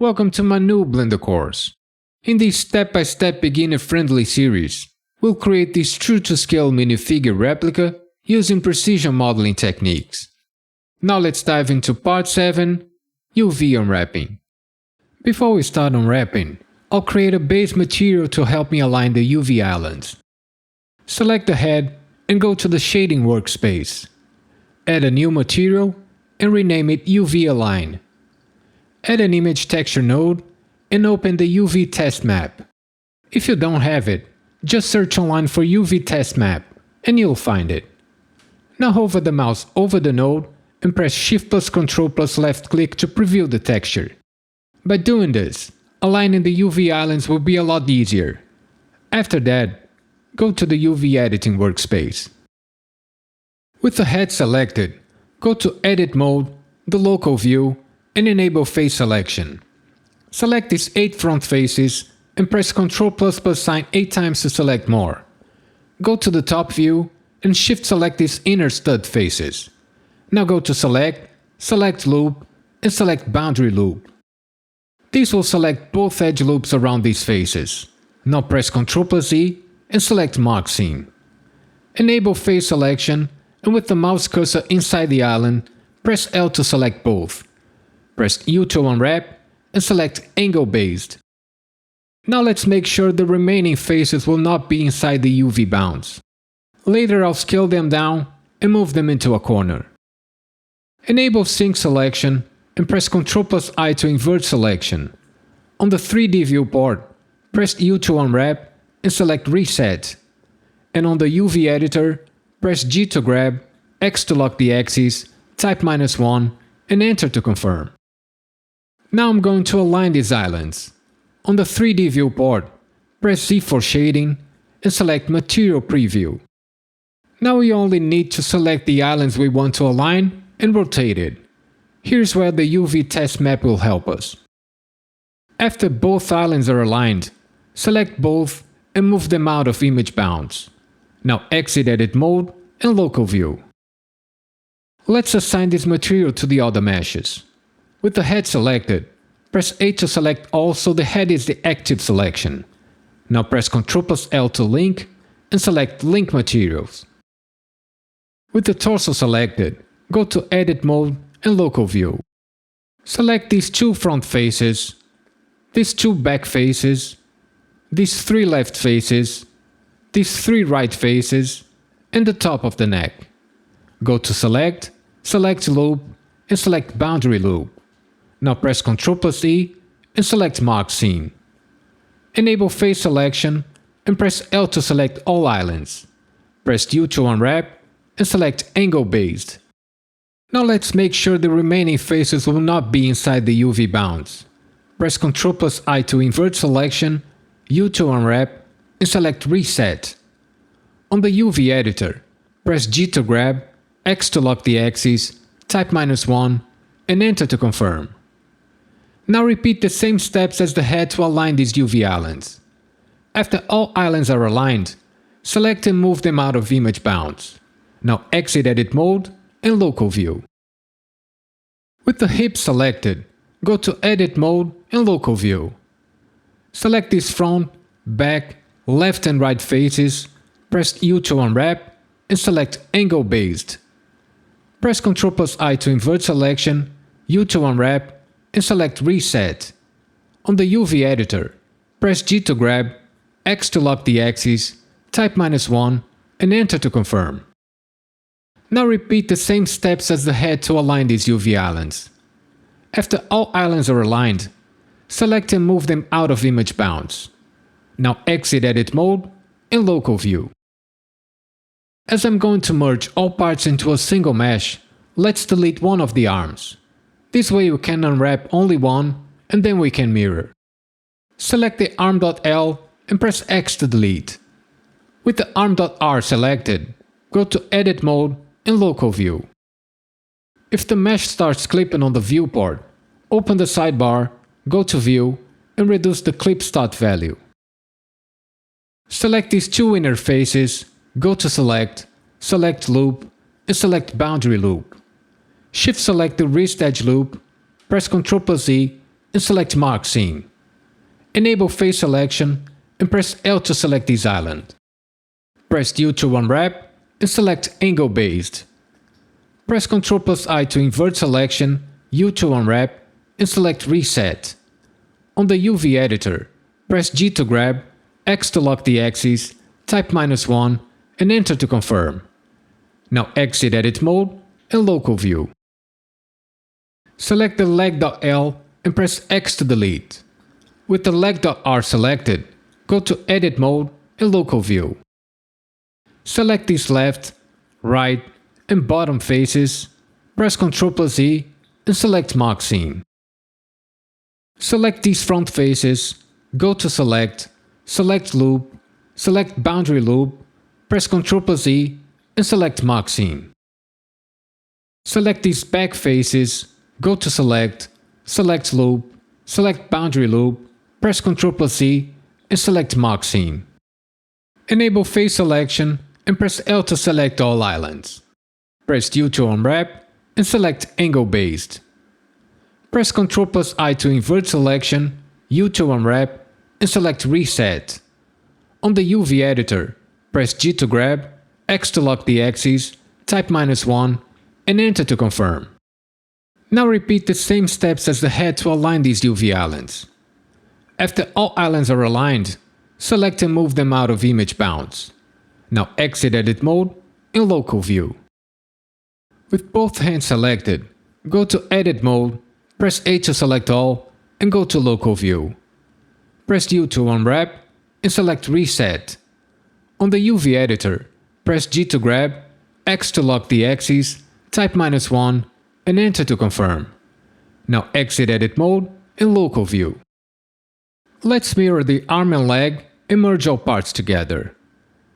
Welcome to my new Blender course. In this step-by-step beginner-friendly series, we'll create this true-to-scale minifigure replica using precision modeling techniques. Now let's dive into part 7, UV Unwrapping. Before we start unwrapping, I'll create a base material to help me align the UV islands. Select the head and go to the shading workspace. Add a new material and rename it UV Align. Add an image texture node and open the UV test map. If you don't have it, just search online for UV test map and you'll find it. Now hover the mouse over the node and press Shift plus Ctrl plus left click to preview the texture. By doing this, aligning the UV islands will be a lot easier. After that, go to the UV editing workspace. With the head selected, go to Edit Mode, the local view, and enable face selection. Select these 8 front faces and press Ctrl++ sign 8 times to select more. Go to the top view and shift select these inner stud faces. Now go to Select Loop, and select Boundary Loop. These will select both edge loops around these faces. Now press Ctrl+E and select Mark Scene. Enable face selection, and with the mouse cursor inside the island, press L to select both. Press U to unwrap and select Angle Based. Now let's make sure the remaining faces will not be inside the UV bounds. Later I'll scale them down and move them into a corner. Enable Sync Selection and press Ctrl+I to invert selection. On the 3D viewport, press U to unwrap and select Reset. And on the UV editor, press G to grab, X to lock the axis, type -1 and enter to confirm. Now I'm going to align these islands. On the 3D viewport, press Z for shading and select Material Preview. Now we only need to select the islands we want to align and rotate it. Here's where the UV test map will help us. After both islands are aligned, select both and move them out of image bounds. Now exit Edit Mode and Local View. Let's assign this material to the other meshes. With the head selected, press A to select all so the head is the active selection. Now press Ctrl+L to link and select Link Materials. With the torso selected, go to Edit Mode and Local View. Select these 2 front faces, these 2 back faces, these 3 left faces, these 3 right faces, and the top of the neck. Go to Select Loop, and select Boundary Loop. Now press Ctrl+E and select Mark Scene. Enable face selection and press L to select all islands. Press U to unwrap and select Angle Based. Now let's make sure the remaining faces will not be inside the UV bounds. Press Ctrl+I to invert selection, U to unwrap and select Reset. On the UV editor, press G to grab, X to lock the axis, type -1 and enter to confirm. Now repeat the same steps as the head to align these UV islands. After all islands are aligned, select and move them out of image bounds. Now exit Edit Mode and Local View. With the hips selected, go to Edit Mode and Local View. Select these front, back, left and right faces, press U to unwrap and select Angle Based. Press Ctrl+I to invert selection, U to unwrap and select Reset. On the UV editor, press G to grab, X to lock the axis, type -1 and enter to confirm. Now repeat the same steps as the head to align these UV islands. After all islands are aligned, select and move them out of image bounds. Now exit Edit Mode and Local View. As I'm going to merge all parts into a single mesh, let's delete one of the arms. This way we can unwrap only one and then we can mirror. Select the arm.L and press X to delete. With the arm.R selected, go to Edit Mode and Local View. If the mesh starts clipping on the viewport, open the sidebar, go to View and reduce the clip start value. Select these 2 inner faces, go to Select Loop and select Boundary Loop. Shift select the wrist edge loop, press Ctrl+E and select Mark Scene. Enable Face Selection and press L to select this island. Press U to Unwrap and select Angle Based. Press Ctrl+I to invert selection, U to unwrap, and select Reset. On the UV editor, press G to grab, X to lock the axis, type -1, and enter to confirm. Now exit Edit Mode and Local View. Select the leg.L and press X to delete. With the leg.R selected, go to Edit Mode and Local View. Select these left, right, and bottom faces, press Ctrl+E and select Mark Scene. Select these front faces, go to Select, select Loop, select Boundary Loop, press Ctrl+E and select Mark Scene. Select these back faces, go to Select, select Loop, select Boundary Loop, press Ctrl+E and select Mark Scene. Enable Face Selection and press L to select all islands. Press U to unwrap and select Angle Based. Press Ctrl+I to invert selection, U to unwrap and select Reset. On the UV editor, press G to grab, X to lock the axis, type -1 and enter to confirm. Now repeat the same steps as the head to align these UV islands. After all islands are aligned, select and move them out of image bounds. Now exit Edit Mode and Local View. With both hands selected, go to Edit Mode, press A to select all, and go to Local View. Press U to unwrap and select Reset. On the UV editor, press G to grab, X to lock the axis, type -1, and enter to confirm. Now exit Edit Mode and Local View. Let's mirror the arm and leg and merge all parts together.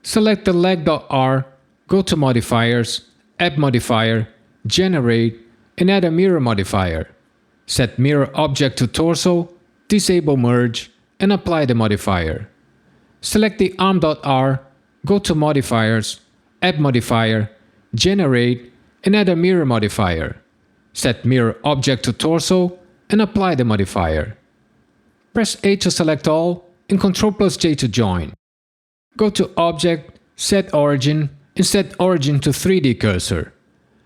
Select the leg.R, go to Modifiers, Add Modifier, Generate, and add a Mirror modifier. Set Mirror Object to Torso, disable Merge, and apply the modifier. Select the arm.R, go to Modifiers, Add Modifier, Generate, and add a Mirror modifier. Set Mirror Object to Torso, and apply the modifier. Press A to select all, and Ctrl+J to join. Go to Object, Set Origin, and set Origin to 3D Cursor.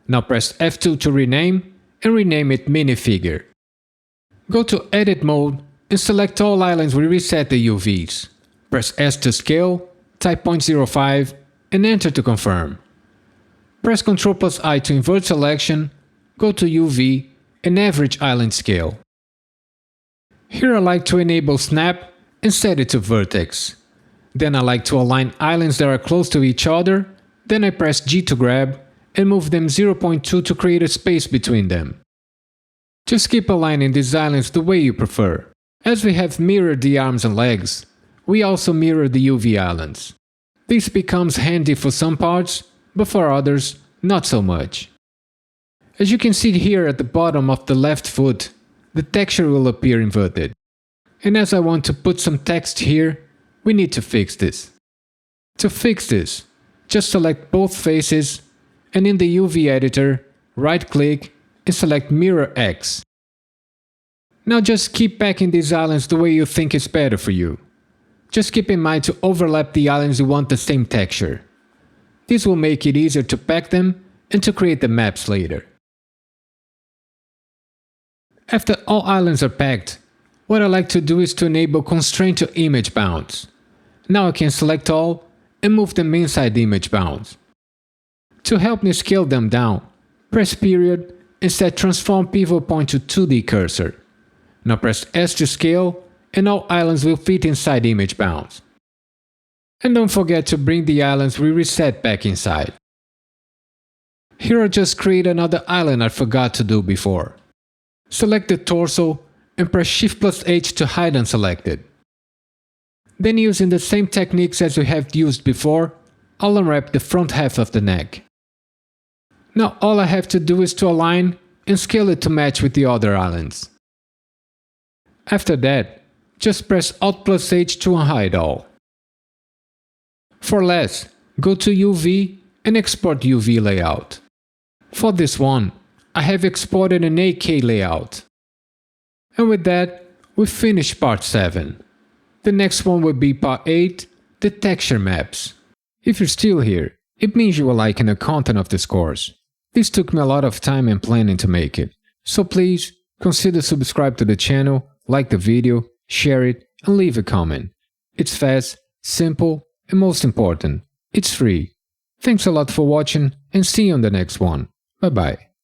Now press F2 to rename, and rename it Minifigure. Go to Edit Mode, and select all islands we reset the UVs. Press S to scale, type 0.05, and enter to confirm. Press Ctrl+I to invert selection, go to UV, and average island scale. Here I like to enable Snap and set it to Vertex. Then I like to align islands that are close to each other, then I press G to grab and move them 0.2 to create a space between them. Just keep aligning these islands the way you prefer. As we have mirrored the arms and legs, we also mirror the UV islands. This becomes handy for some parts, but for others, not so much. As you can see here at the bottom of the left foot, the texture will appear inverted. And as I want to put some text here, we need to fix this. To fix this, just select both faces, and in the UV editor, right-click and select Mirror X. Now just keep packing these islands the way you think is better for you. Just keep in mind to overlap the islands you want the same texture. This will make it easier to pack them and to create the maps later. After all islands are packed, what I like to do is to enable Constraint to Image Bounds. Now I can select all and move them inside the image bounds. To help me scale them down, press period and set Transform Pivot Point to 2D Cursor. Now press S to scale and all islands will fit inside the image bounds. And don't forget to bring the islands we reset back inside. Here I just create another island I forgot to do before. Select the torso and press Shift+H to hide unselected. Then using the same techniques as we have used before, I'll unwrap the front half of the neck. Now all I have to do is to align and scale it to match with the other islands. After that, just press Alt+H to unhide all. For less, go to UV and export UV layout. For this one, I have exported an AK layout. And with that, we finished part 7. The next one will be part 8, the texture maps. If you're still here, it means you are liking the content of this course. This took me a lot of time and planning to make it, so please consider subscribe to the channel, like the video, share it, and leave a comment. It's fast, simple, and most important, it's free. Thanks a lot for watching and see you on the next one. Bye bye.